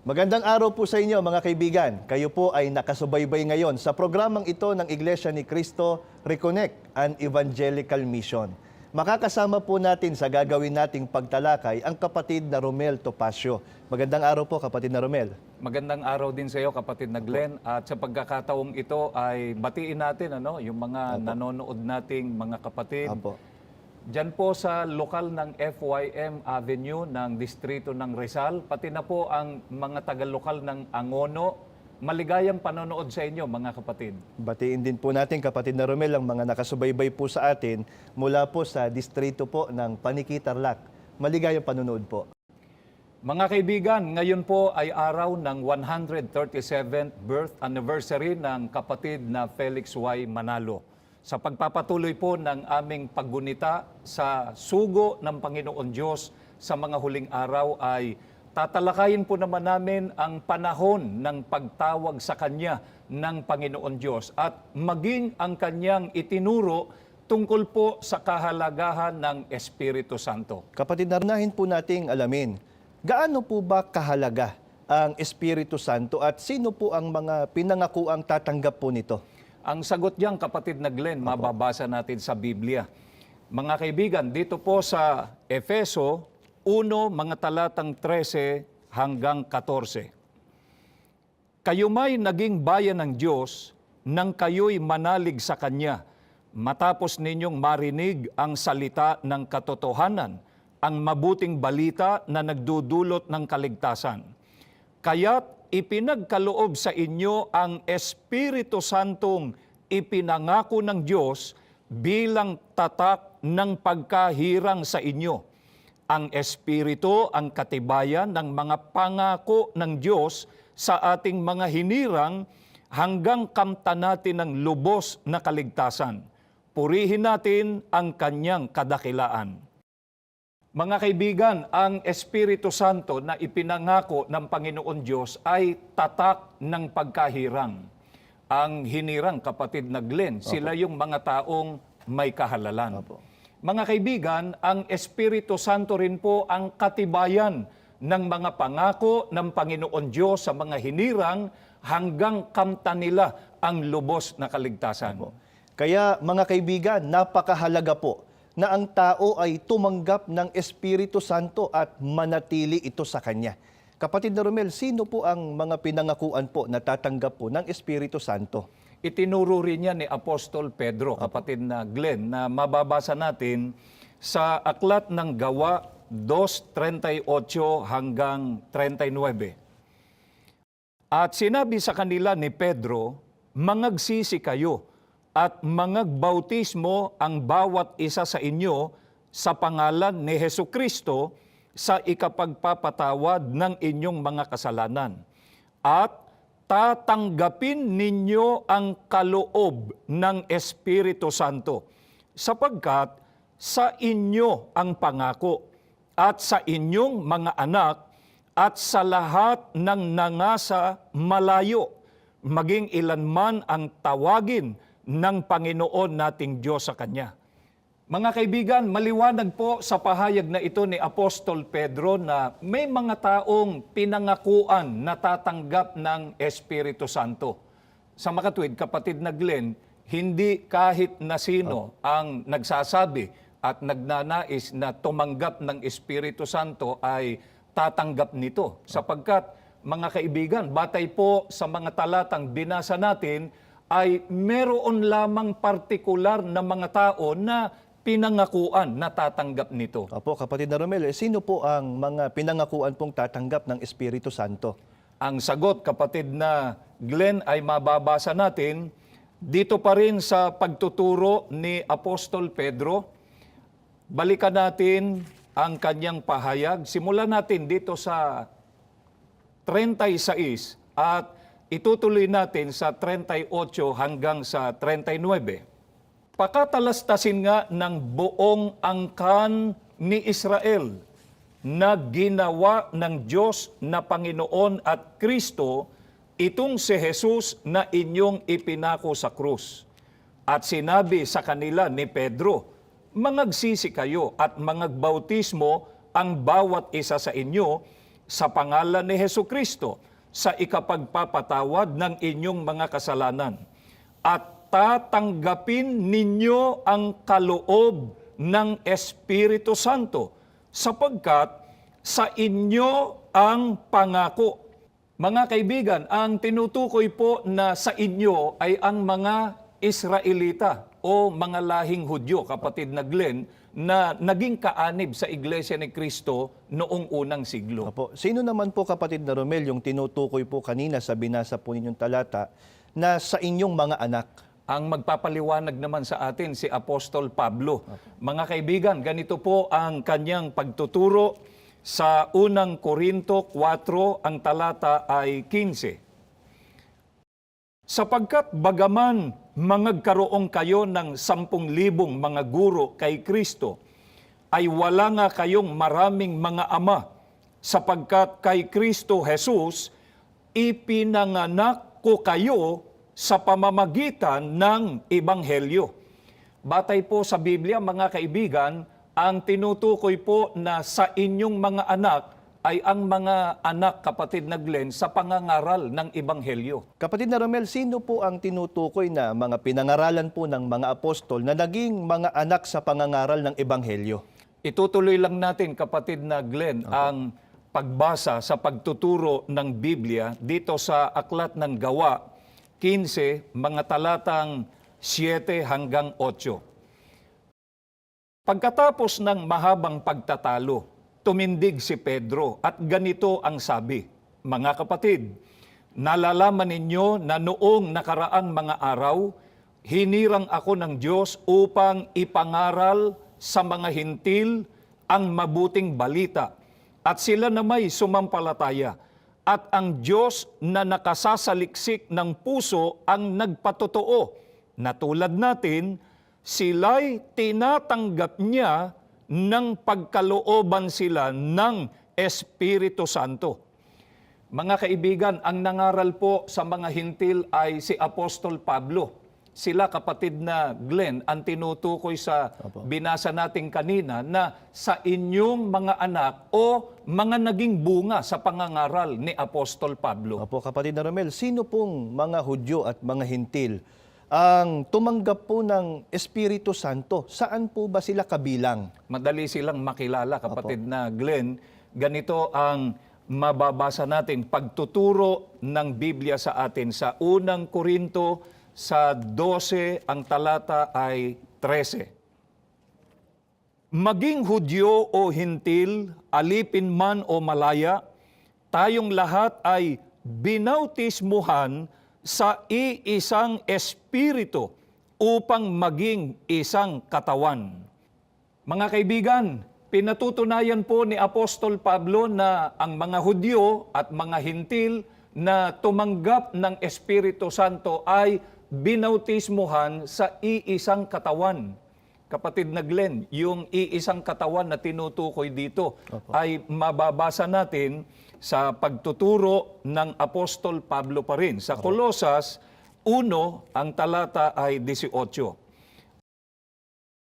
Magandang araw po sa inyo mga kaibigan. Kayo po ay nakasubaybay ngayon sa programang ito ng Iglesia ni Cristo, Reconnect, an Evangelical Mission. Makakasama po natin sa gagawin nating pagtalakay ang kapatid na Romel Topacio. Magandang araw po kapatid na Romel. Magandang araw din sa iyo kapatid na Glenn. At sa pagkakataong ito ay batiin natin yung mga nanonood nating mga kapatid. Apo. Diyan po sa lokal ng FYM Avenue ng distrito ng Rizal, pati na po ang mga taga-lokal ng Angono. Maligayang panonood sa inyo mga kapatid. Batiin din po natin kapatid na Romel ang mga nakasubaybay po sa atin mula po sa distrito po ng Paniki, Tarlac. Maligayang panonood po. Mga kaibigan, ngayon po ay araw ng 137th birth anniversary ng kapatid na Felix Y. Manalo. Sa pagpapatuloy po ng aming paggunita sa sugo ng Panginoon Diyos sa mga huling araw ay tatalakayin po naman namin ang panahon ng pagtawag sa Kanya ng Panginoon Diyos at maging ang Kanyang itinuro tungkol po sa kahalagahan ng Espiritu Santo. Kapatid, naranahin po nating alamin, gaano po ba kahalaga ang Espiritu Santo at sino po ang mga pinangakuang tatanggap po nito? Ang sagot diyan, kapatid na Glenn, mababasa natin sa Biblia. Mga kaibigan, dito po sa Efeso 1, mga talatang 13 hanggang 14. Kayo may naging bayan ng Diyos nang kayo'y manalig sa Kanya, matapos ninyong marinig ang salita ng katotohanan, ang mabuting balita na nagdudulot ng kaligtasan. Kaya't ipinagkaloob sa inyo ang Espiritu Santong ipinangako ng Diyos bilang tatak ng pagkahirang sa inyo. Ang Espiritu ang katibayan ng mga pangako ng Diyos sa ating mga hinirang hanggang kamtan natin ng lubos na kaligtasan. Purihin natin ang Kanyang kadakilaan. Mga kaibigan, ang Espiritu Santo na ipinangako ng Panginoon Diyos ay tatak ng pagkahirang. Ang hinirang, kapatid na Glenn, sila yung mga taong may kahalalan. Mga kaibigan, ang Espiritu Santo rin po ang katibayan ng mga pangako ng Panginoon Diyos sa mga hinirang hanggang kamtan nila ang lubos na kaligtasan. Kaya mga kaibigan, napakahalaga po na ang tao ay tumanggap ng Espiritu Santo at manatili ito sa Kanya. Kapatid na Romel, sino po ang mga pinangakuan po na tatanggap po ng Espiritu Santo? Itinuro rin niya ni Apostol Pedro, kapatid na Glenn, na mababasa natin sa Aklat ng Gawa 2:38 hanggang 39. At sinabi sa kanila ni Pedro, mangagsisi kayo at mangagbautismo ang bawat isa sa inyo sa pangalan ni Hesukristo sa ikapagpapatawad ng inyong mga kasalanan. At tatanggapin ninyo ang kaloob ng Espiritu Santo, sapagkat sa inyo ang pangako, at sa inyong mga anak, at sa lahat ng nangasa malayo, maging ilan man ang tawagin ng Panginoon nating Diyos sa Kanya. Mga kaibigan, maliwanag po sa pahayag na ito ni Apostol Pedro na may mga taong pinangakuan na tatanggap ng Espiritu Santo. Sa makatuwid, kapatid na Glenn, hindi kahit na sino ang nagsasabi at nagnanais na tumanggap ng Espiritu Santo ay tatanggap nito. Sapagkat, mga kaibigan, batay po sa mga talatang binasa natin, ay meron lamang partikular na mga tao na pinangakuan na tatanggap nito. Opo, kapatid na Romel, sino po ang mga pinangakuan pong tatanggap ng Espiritu Santo? Ang sagot, kapatid na Glenn, ay mababasa natin dito pa rin sa pagtuturo ni Apostol Pedro. Balikan natin ang kanyang pahayag. Simulan natin dito sa 36 at itutuloy natin sa 38 hanggang sa 39. Pakatalastasin nga ng buong angkan ni Israel na ginawa ng Diyos na Panginoon at Kristo itong si Jesus na inyong ipinako sa krus. At sinabi sa kanila ni Pedro, mangagsisi kayo at mangagbautismo ang bawat isa sa inyo sa pangalan ni Hesukristo sa ikapagpapatawad ng inyong mga kasalanan. At tatanggapin ninyo ang kaloob ng Espiritu Santo sapagkat sa inyo ang pangako. Mga kaibigan, ang tinutukoy po na sa inyo ay ang mga Israelita o mga lahing Hudyo, kapatid na Glenn, na naging kaanib sa Iglesia ni Kristo noong unang siglo. Opo. Sino naman po, kapatid na Romel, yung tinutukoy po kanina sa binasa po ninyong talata na sa inyong mga anak? Ang magpapaliwanag naman sa atin si Apostol Pablo. Mga kaibigan, ganito po ang kanyang pagtuturo sa unang Korinto 4, ang talata ay 15. Sapagkat bagaman mangagkaroon kayo ng 10,000 mga guro kay Kristo, ay wala nga kayong maraming mga ama, sapagkat kay Kristo Jesus, ipinanganak ko kayo sa pamamagitan ng Ebanghelyo. Batay po sa Biblia, mga kaibigan, ang tinutukoy po na sa inyong mga anak ay ang mga anak, kapatid na Glenn, sa pangangaral ng Ebanghelyo. Kapatid na Romel, sino po ang tinutukoy na mga pinangaralan po ng mga apostol na naging mga anak sa pangangaral ng Ebanghelyo? Itutuloy lang natin, kapatid na Glenn, ang pagbasa sa pagtuturo ng Biblia dito sa Aklat ng Gawa 15, mga talatang 7 hanggang 8. Pagkatapos ng mahabang pagtatalo, tumindig si Pedro at ganito ang sabi, mga kapatid, nalalaman ninyo na noong nakaraang mga araw, hinirang ako ng Diyos upang ipangaral sa mga hintil ang mabuting balita at sila na may sumampalataya. At ang Diyos na nakasasaliksik ng puso ang nagpatotoo, na tulad natin, sila'y tinatanggap niya ng pagkalooban sila ng Espiritu Santo. Mga kaibigan, ang nangaral po sa mga hintil ay si Apostol Pablo. Sila, kapatid na Glenn, ang tinutukoy sa binasa natin kanina na sa inyong mga anak o mga naging bunga sa pangangaral ni Apostol Pablo. Opo, kapatid na Romel, sino pong mga Hudyo at mga hintil ang tumanggap po ng Espiritu Santo? Saan po ba sila kabilang? Madali silang makilala, kapatid na Glenn. Ganito ang mababasa natin pagtuturo ng Biblia sa atin sa unang Korinto sa 12, ang talata ay 13. Maging Hudyo o Hintil, alipin man o malaya, tayong lahat ay binautismuhan sa iisang espiritu upang maging isang katawan. Mga kaibigan, pinatutunayan po ni Apostol Pablo na ang mga Hudyo at mga Hintil na tumanggap ng Espiritu Santo ay binautismuhan sa iisang katawan. Kapatid na Glenn, yung iisang katawan na tinutukoy dito ay mababasa natin sa pagtuturo ng Apostol Pablo pa rin. Sa Kolosas 1, ang talata ay 18.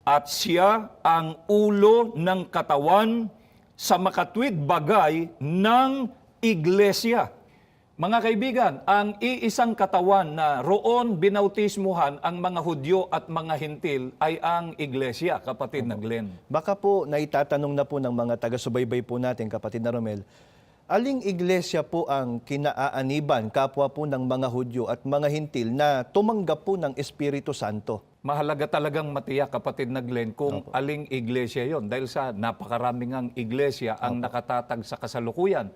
At siya ang ulo ng katawan sa makatwid bagay ng iglesia. Mga kaibigan, ang iisang katawan na roon binautismuhan ang mga Hudyo at mga Hintil ay ang iglesia, kapatid na Glenn. Baka po naitatanong na po ng mga taga-subaybay po natin, kapatid na Romel, aling iglesia po ang kinaaaniban, kapwa po ng mga Hudyo at mga Hintil na tumanggap po ng Espiritu Santo? Mahalaga talagang matiyak, kapatid na Glenn, kung aling iglesia yon dahil sa napakaraming ang iglesia ang nakatatag sa kasalukuyan.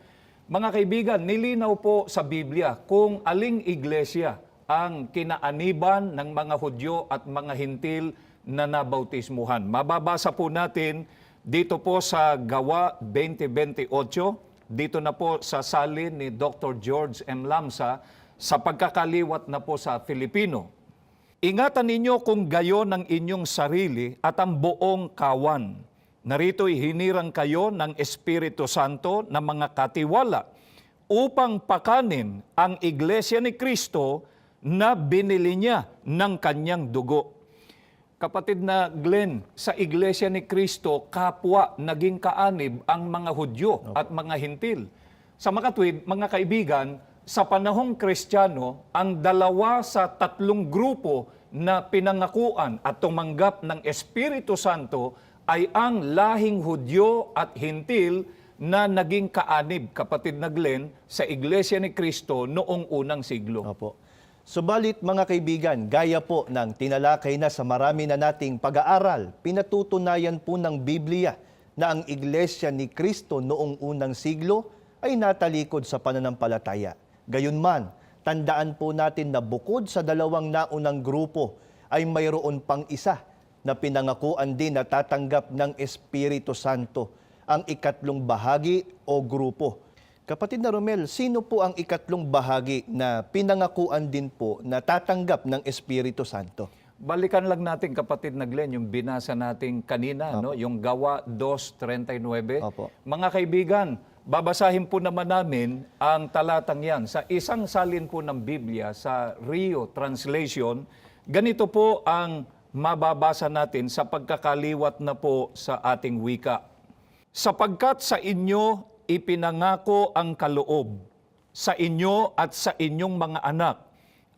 Mga kaibigan, nilinaw po sa Biblia kung aling iglesia ang kinaaniban ng mga Hudyo at mga Hintil na nabautismuhan. Mababasa po natin dito po sa Gawa 20:28, dito na po sa salin ni Dr. George M. Lamsa sa pagkakaliwat na po sa Filipino. Ingatan ninyo kung gayon ang inyong sarili at ang buong kawan. Narito'y hinirang kayo ng Espiritu Santo na mga katiwala upang pakanin ang Iglesia ni Kristo na binili niya ng kanyang dugo. Kapatid na Glenn, sa Iglesia ni Kristo, kapwa naging kaanib ang mga Hudyo at mga Hintil. Sa makatwid, mga kaibigan, sa panahong Kristiyano, ang dalawa sa tatlong grupo na pinangakuan at tumanggap ng Espiritu Santo ay ang lahing Hudyo at Hintil na naging kaanib, kapatid na Glenn, sa Iglesia ni Cristo noong unang siglo. Opo. Subalit mga kaibigan, gaya po ng tinalakay na sa marami na nating pag-aaral, pinatutunayan po ng Biblia na ang Iglesia ni Cristo noong unang siglo ay natalikod sa pananampalataya. Gayunman, tandaan po natin na bukod sa dalawang naunang grupo ay mayroon pang isa na pinangakuan din na tatanggap ng Espiritu Santo, ang ikatlong bahagi o grupo. Kapatid na Romel, sino po ang ikatlong bahagi na pinangakuan din po na tatanggap ng Espiritu Santo? Balikan lang natin, kapatid na Glenn, yung binasa natin kanina, no? Yung Gawa 2:39. Opo. Mga kaibigan, babasahin po naman namin ang talatang yan sa isang salin po ng Biblia sa Rio Translation. Ganito po ang mababasa natin sa pagkakaliwat na po sa ating wika. Sapagkat sa inyo ipinangako ang kaloob, sa inyo at sa inyong mga anak,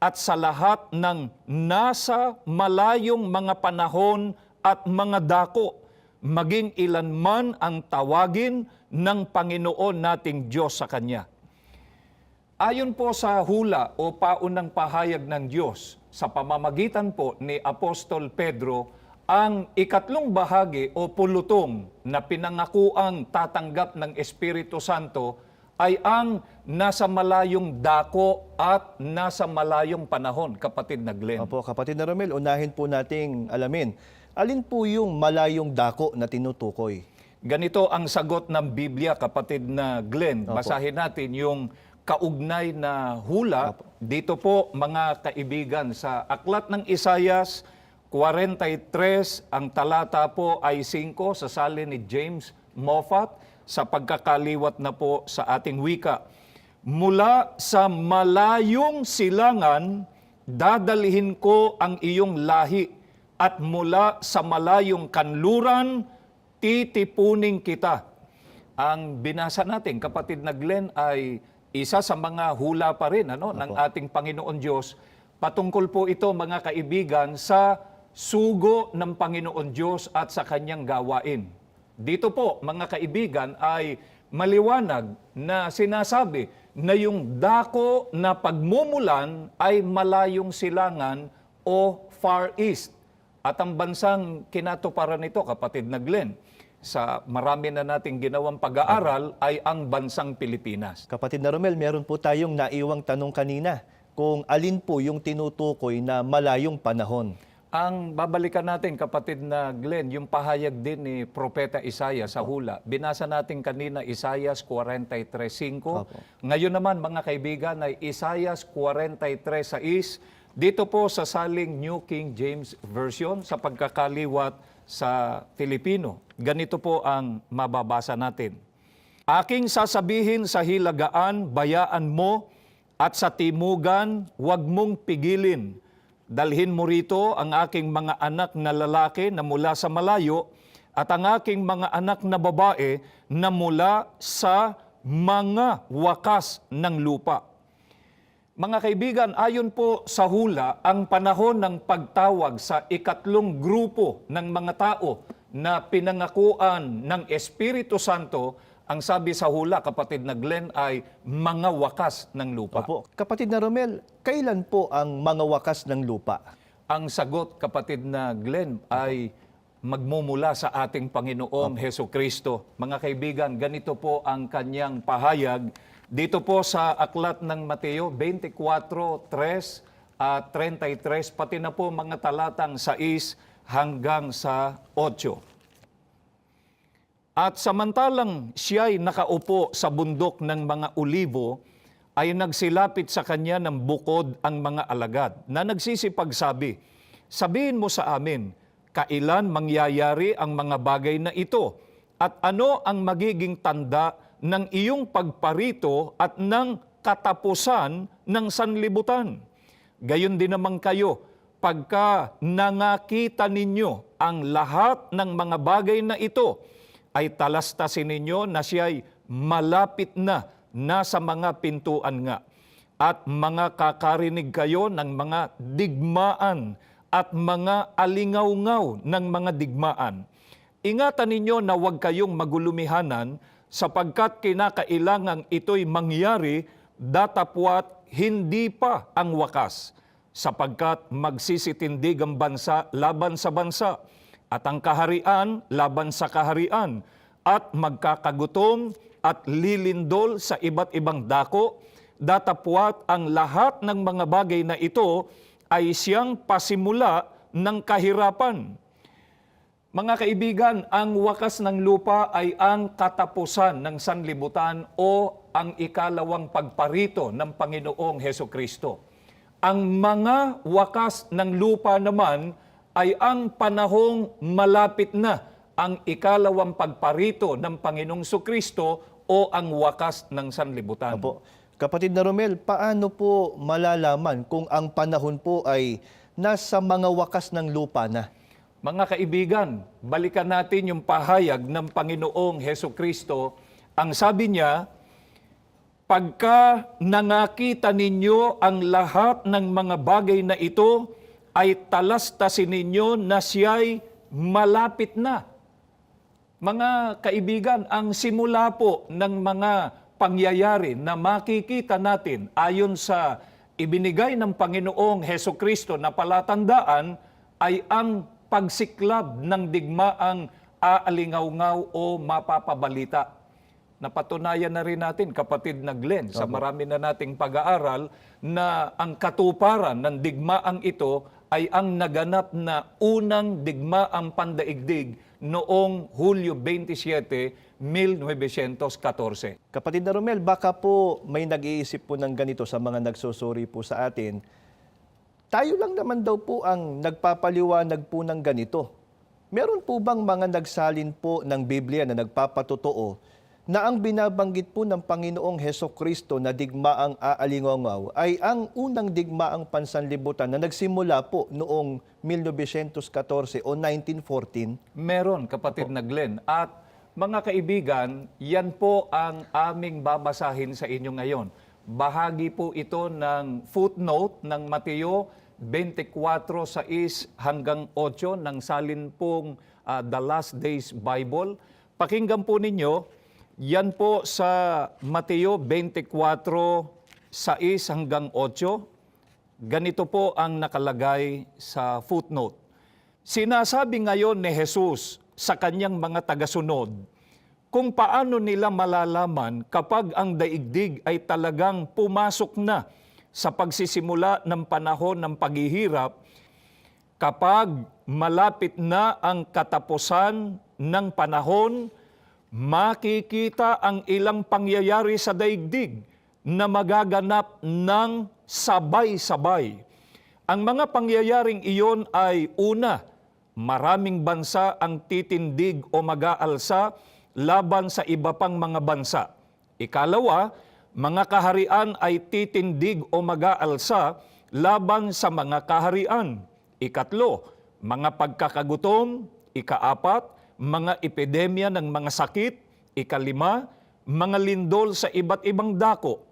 at sa lahat ng nasa malayong mga panahon at mga dako, maging ilan man ang tawagin ng Panginoon nating Diyos sa Kanya. Ayon po sa hula o paunang pahayag ng Diyos, sa pamamagitan po ni Apostol Pedro, ang ikatlong bahagi o pulutong na pinangakuang tatanggap ng Espiritu Santo ay ang nasa malayong dako at nasa malayong panahon, kapatid na Glenn. Opo, kapatid na Romel, unahin po nating alamin. Alin po yung malayong dako na tinutukoy? Ganito ang sagot ng Biblia, kapatid na Glenn. Opo. Basahin natin yung kaugnay na hula. Opo. Dito po, mga kaibigan, sa aklat ng Isayas 43, ang talata po ay 5 sa salin ni James Moffat, sa pagkakaliwat na po sa ating wika. Mula sa malayong silangan, dadalhin ko ang iyong lahi, at mula sa malayong kanluran, titipunin kita. Ang binasa natin, kapatid na Glenn, ay isa sa mga hula pa rin ng ating Panginoon Diyos. Patungkol po ito, mga kaibigan, sa sugo ng Panginoon Diyos at sa kanyang gawain. Dito po, mga kaibigan, ay maliwanag na sinasabi na yung dako na pagmumulan ay malayong silangan o Far East. At ang bansang kinatuparan nito, kapatid na Glenn, sa marami na nating ginawang pag-aaral, ay ang bansang Pilipinas. Kapatid na Romel, meron po tayong naiwang tanong kanina kung alin po yung tinutukoy na malayong panahon. Ang babalikan natin, kapatid na Glenn, yung pahayag din ni Propeta Isaias sa hula. Binasa natin kanina Isaias 43:5. Ngayon naman, mga kaibigan, ay Isaias 43:6. Dito po sa saling New King James Version, sa pagkakaliwat sa Filipino. Ganito po ang mababasa natin. Aking sasabihin sa hilagaan, bayaan mo, at sa timugan, huwag mong pigilin. Dalhin mo rito ang aking mga anak na lalaki na mula sa malayo, at ang aking mga anak na babae na mula sa mga wakas ng lupa. Mga kaibigan, ayon po sa hula, ang panahon ng pagtawag sa ikatlong grupo ng mga tao na pinangakuan ng Espiritu Santo, ang sabi sa hula, kapatid na Glenn, ay mga wakas ng lupa. Opo. Kapatid na Romel, kailan po ang mga wakas ng lupa? Ang sagot, kapatid na Glenn, ay magmumula sa ating Panginoong Heso Kristo. Mga kaibigan, ganito po ang kanyang pahayag. Dito po sa aklat ng Mateo 24:3 at 33, pati na po mga talatang 6 hanggang sa 8. At samantalang siya'y nakaupo sa bundok ng mga olivo, ay nagsilapit sa kanya ng bukod ang mga alagad na nagsisipagsabi, sabihin mo sa amin, kailan mangyayari ang mga bagay na ito? At ano ang magiging tanda ng iyong pagparito at ng katapusan ng sanlibutan? Gayon din naman kayo, pagka nangakita ninyo ang lahat ng mga bagay na ito, ay talastasin ninyo na siya'y malapit na nasa mga pintuan nga. At mga kakarinig kayo ng mga digmaan at mga alingaw-ngaw ng mga digmaan. Ingatan ninyo na huwag kayong magulumihanan sapagkat kinakailangang ito'y mangyari datapwat hindi pa ang wakas, sapagkat magsisitindig ang bansa laban sa bansa at ang kaharian laban sa kaharian at magkakagutom at lilindol sa iba't ibang dako, datapwat ang lahat ng mga bagay na ito ay siyang pasimula ng kahirapan. Mga kaibigan, ang wakas ng lupa ay ang katapusan ng sanlibutan o ang ikalawang pagparito ng Panginoong Hesukristo. Ang mga wakas ng lupa naman ay ang panahong malapit na ang ikalawang pagparito ng Panginoong Hesukristo o ang wakas ng sanlibutan. Apo. Kapatid na Romel, paano po malalaman kung ang panahon po ay nasa mga wakas ng lupa na? Mga kaibigan, balikan natin yung pahayag ng Panginoong Hesukristo. Ang sabi niya, pagka nangakita ninyo ang lahat ng mga bagay na ito, ay talastasin ninyo na siya'y malapit na. Mga kaibigan, ang simula po ng mga pangyayari na makikita natin ayon sa ibinigay ng Panginoong Hesukristo na palatandaan ay ang pagsiklab ng digmaang aalingaw-ngaw o mapapabalita. Napatunayan na rin natin, kapatid na Glenn, sa marami na nating pag-aaral na ang katuparan ng digmaang ito ay ang naganap na unang digmaang pandaigdig noong Hulyo 27, 1914. Kapatid na Romel, baka po may nag-iisip po ng ganito sa mga nagsusuri po sa atin. Tayo lang naman daw po ang nagpapaliwanag po ng ganito. Meron po bang mga nagsalin po ng Biblia na nagpapatotoo na ang binabanggit po ng Panginoong Hesukristo na digmaang aalingaw ay ang unang digmaang pansanlibutan na nagsimula po noong 1914 o 1914? Meron, kapatid na Glenn. At mga kaibigan, yan po ang aming babasahin sa inyo ngayon. Bahagi po ito ng footnote ng Mateo 24:6 hanggang 8 ng salin pong The Last Days Bible. Pakinggan po ninyo. Yan po sa Mateo 24:6 hanggang 8. Ganito po ang nakalagay sa footnote. Sinasabi ngayon ni Jesus sa kanyang mga tagasunod kung paano nila malalaman kapag ang daigdig ay talagang pumasok na sa pagsisimula ng panahon ng paghihirap, kapag malapit na ang katapusan ng panahon, makikita ang ilang pangyayari sa daigdig na magaganap ng sabay-sabay. Ang mga pangyayaring iyon ay una, maraming bansa ang titindig o mag-aalsa laban sa iba pang mga bansa. Ikalawa, mga kaharian ay titindig o mag-aalsa laban sa mga kaharian. Ikatlo, mga pagkakagutom. Ikaapat, mga epidemya ng mga sakit. Ikalima, mga lindol sa iba't ibang dako.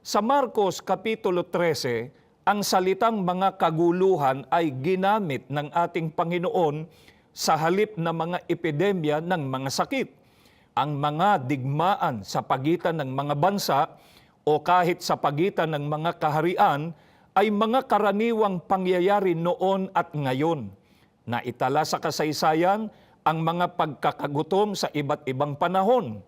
Sa Marcos Kapitulo 13, ang salitang mga kaguluhan ay ginamit ng ating Panginoon sa halip na mga epidemya ng mga sakit. Ang mga digmaan sa pagitan ng mga bansa o kahit sa pagitan ng mga kaharian ay mga karaniwang pangyayari noon at ngayon. Naitala sa kasaysayan ang mga pagkakagutom sa iba't ibang panahon.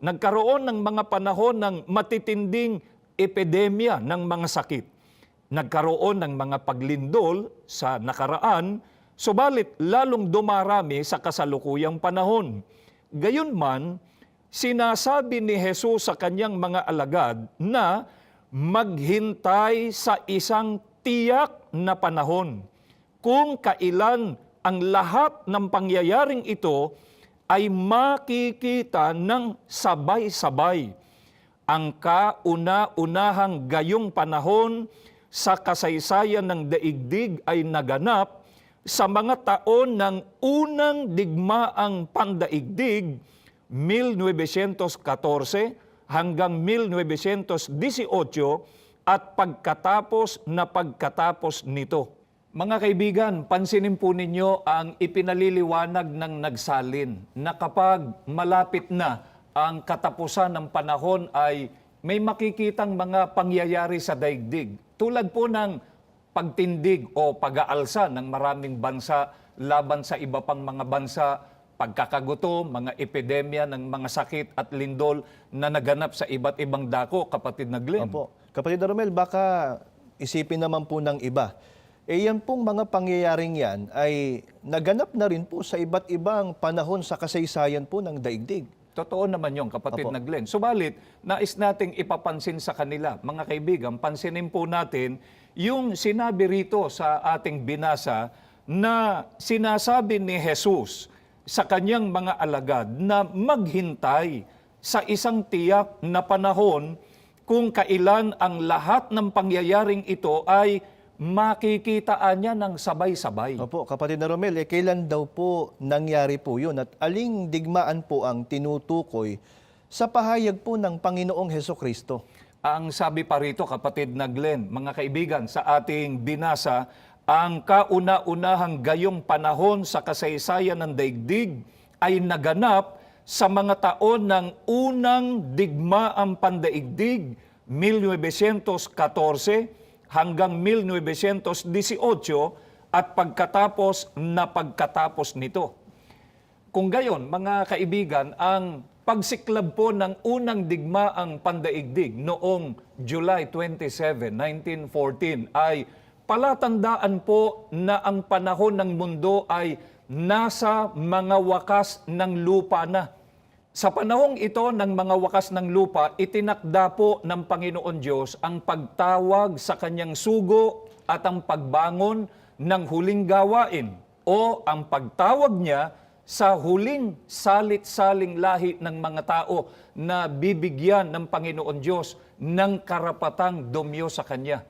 Nagkaroon ng mga panahon ng matitinding epidemya ng mga sakit. Nagkaroon ng mga paglindol sa nakaraan, subalit lalong dumarami sa kasalukuyang panahon. Gayunman, sinasabi ni Jesus sa kanyang mga alagad na maghintay sa isang tiyak na panahon kung kailan ang lahat ng pangyayaring ito ay makikita ng sabay-sabay. Ang kauna-unahang gayong panahon sa kasaysayan ng daigdig ay naganap sa mga taon ng unang digmaang pandaigdig, 1914 hanggang 1918 at pagkatapos nito. Mga kaibigan, pansinin po ninyo ang ipinaliliwanag ng nagsalin na kapag malapit na ang katapusan ng panahon ay may makikitang mga pangyayari sa daigdig. Tulad po ng pagtindig o pag-aalsa ng maraming bansa laban sa iba pang mga bansa, pagkakagutom, mga epidemya ng mga sakit at lindol na naganap sa iba't ibang dako, kapatid na Glenn. Opo. Kapatid Romel, baka isipin naman po ng iba. Yan pong mga pangyayaring yan ay naganap na rin po sa iba't ibang panahon sa kasaysayan po ng daigdig. Totoo naman yun, kapatid Opo. na Glenn. Subalit, nais nating ipapansin sa kanila, mga kaibigan, pansinin po natin yung sinabi rito sa ating binasa na sinasabi ni Jesus sa kanyang mga alagad na maghintay sa isang tiyak na panahon kung kailan ang lahat ng pangyayaring ito ay makikitaan niya ng sabay-sabay. Opo, kapatid na Romel, kailan daw po nangyari po yun at aling digmaan po ang tinutukoy sa pahayag po ng Panginoong Hesukristo? Ang sabi pa rito, kapatid na Glenn, mga kaibigan, sa ating binasa, ang kauna-unahang gayong panahon sa kasaysayan ng daigdig ay naganap sa mga taon ng unang digmaang pandaigdig, 1914 hanggang 1918 at pagkatapos nito. Kung gayon, mga kaibigan, ang pagsiklab po ng unang digmaang pandaigdig noong July 27, 1914 ay palatandaan po na ang panahon ng mundo ay nasa mga wakas ng lupa na. Sa panahong ito ng mga wakas ng lupa, itinakda po ng Panginoon Diyos ang pagtawag sa kanyang sugo at ang pagbangon ng huling gawain o ang pagtawag niya sa huling salit-saling lahi ng mga tao na bibigyan ng Panginoon Diyos ng karapatang dumyo sa Kanya.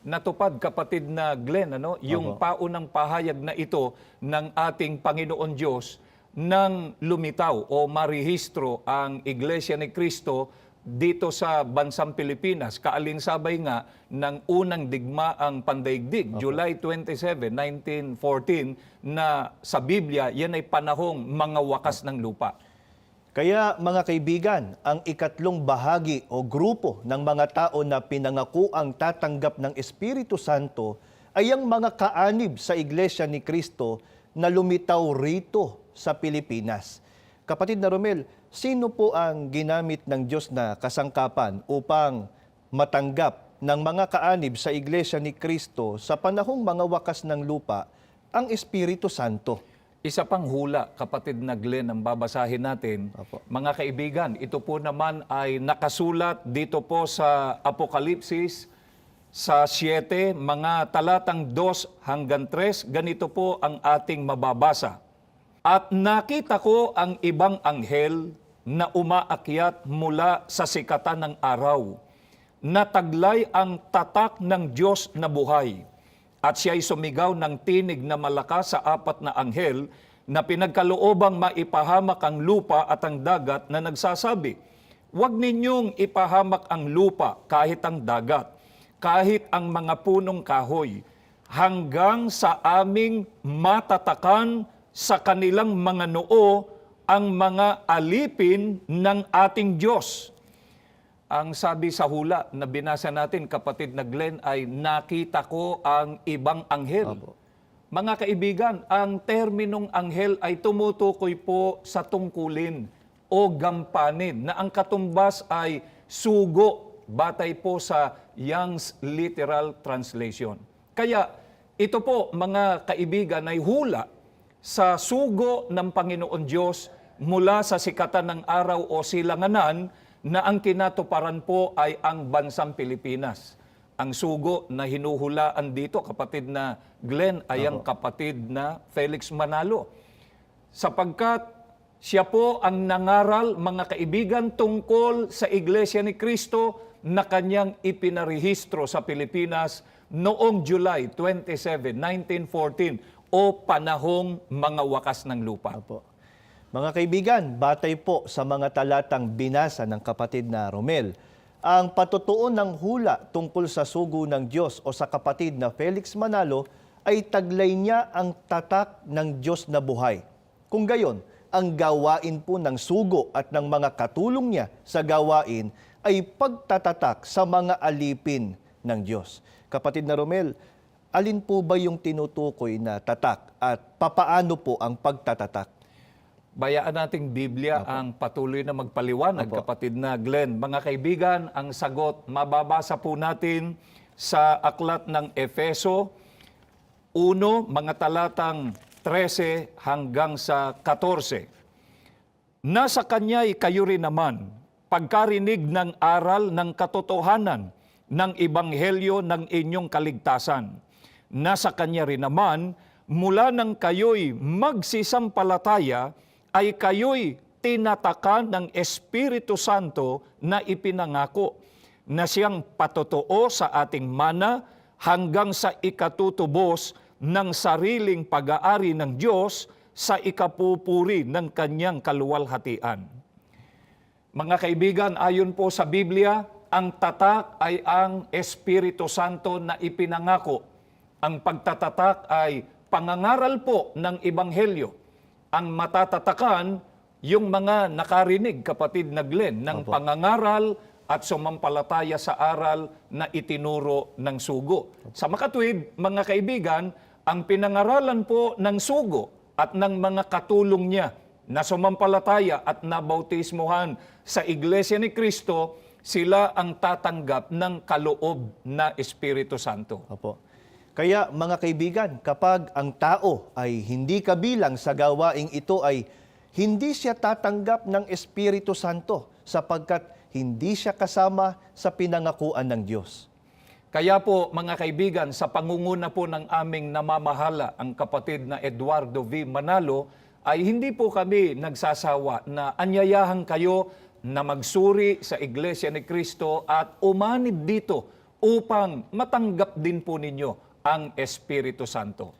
Natupad, kapatid na Glenn, yung paunang pahayag na ito ng ating Panginoon Diyos nang lumitaw o marehistro ang Iglesia ni Cristo dito sa bansang Pilipinas. Kaalinsabay nga ng unang digmaang pandaigdig, July 27, 1914, na sa Biblia, yan ay panahong mga wakas ng lupa. Kaya mga kaibigan, ang ikatlong bahagi o grupo ng mga tao na pinangako ang tatanggap ng Espiritu Santo ay ang mga kaanib sa Iglesia ni Cristo na lumitaw rito sa Pilipinas. Kapatid na Romel, sino po ang ginamit ng Diyos na kasangkapan upang matanggap ng mga kaanib sa Iglesia ni Cristo sa panahong mga wakas ng lupa ang Espiritu Santo? Isa pang hula, kapatid na Glenn, ang babasahin natin. Opo. Mga kaibigan, ito po naman ay nakasulat dito po sa Apokalipsis sa 7, mga talatang 2 hanggang 3. Ganito po ang ating mababasa. At nakita ko ang ibang anghel na umaakyat mula sa sikatan ng araw, na taglay ang tatak ng Diyos na buhay. At siya'y sumigaw ng tinig na malakas sa 4 na anghel na pinagkaloobang maipahamak ang lupa at ang dagat na nagsasabi, "Huwag ninyong ipahamak ang lupa kahit ang dagat, kahit ang mga punong kahoy, hanggang sa aming matatakan sa kanilang mga noo ang mga alipin ng ating Diyos." Ang sabi sa hula na binasa natin, kapatid na Glenn, ay nakita ko ang ibang anghel. Opo. Mga kaibigan, ang terminong anghel ay tumutukoy po sa tungkulin o gampanin na ang katumbas ay sugo, batay po sa Young's Literal Translation. Kaya ito po, mga kaibigan, ay hula sa sugo ng Panginoon Diyos mula sa sikatan ng araw o silanganan na ang kinatuparan po ay ang bansang Pilipinas. Ang sugo na hinuhulaan dito, kapatid na Glenn, ay ang kapatid na Felix Manalo. Sapagkat siya po ang nangaral, mga kaibigan, tungkol sa Iglesia ni Cristo na kanyang ipinarehistro sa Pilipinas noong July 27, 1914 o panahong mga wakas ng lupa. Opo. Mga kaibigan, batay po sa mga talatang binasa ng kapatid na Romel, ang patutuon ng hula tungkol sa sugo ng Diyos o sa kapatid na Felix Manalo ay taglay niya ang tatak ng Diyos na buhay. Kung gayon, ang gawain po ng sugo at ng mga katulong niya sa gawain ay pagtatatak sa mga alipin ng Diyos. Kapatid na Romel, alin po ba yung tinutukoy na tatak at papaano po ang pagtatatak? Bayaan nating Biblia ang patuloy na magpaliwanag, Opo. kapatid na Glenn. Mga kaibigan, ang sagot mababasa po natin sa aklat ng Efeso 1, mga talatang 13 hanggang sa 14. Nasa Kanya'y kayo rin naman, pagkarinig ng aral ng katotohanan ng Ebanghelyo ng inyong kaligtasan. Nasa Kanya rin naman, mula nang kayo'y magsisampalataya, ay kayo'y tinatakan ng Espiritu Santo na ipinangako, na siyang patotoo sa ating mana hanggang sa ikatutubos ng sariling pag-aari ng Diyos sa ikapupuri ng Kanyang kaluwalhatian. Mga kaibigan, ayon po sa Biblia, ang tatak ay ang Espiritu Santo na ipinangako. Ang pagtatatak ay pangangaral po ng Ebanghelyo. Ang matatatakan, yung mga nakarinig, kapatid na Glenn, ng Opo. pangangaral at sumampalataya sa aral na itinuro ng sugo. Sa makatwid, mga kaibigan, ang pinangaralan po ng sugo at ng mga katulong niya na sumampalataya at nabautismuhan sa Iglesia ni Cristo, sila ang tatanggap ng kaloob na Espiritu Santo. Opo. Kaya mga kaibigan, kapag ang tao ay hindi kabilang sa gawaing ito ay hindi siya tatanggap ng Espiritu Santo sapagkat hindi siya kasama sa pinangakuan ng Diyos. Kaya po mga kaibigan, sa pangunguna po ng aming namamahala, ang kapatid na Eduardo V. Manalo, ay hindi po kami nagsasawa na anyayahan kayo na magsuri sa Iglesia ni Cristo at umanib dito upang matanggap din po ninyo ang Espiritu Santo.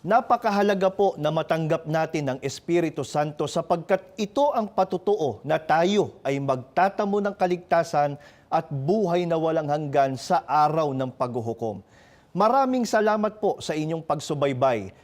Napakahalaga po na matanggap natin ang Espiritu Santo sapagkat ito ang patutuo na tayo ay magtatamo ng kaligtasan at buhay na walang hanggan sa araw ng paghuhukom. Maraming salamat po sa inyong pagsubaybay.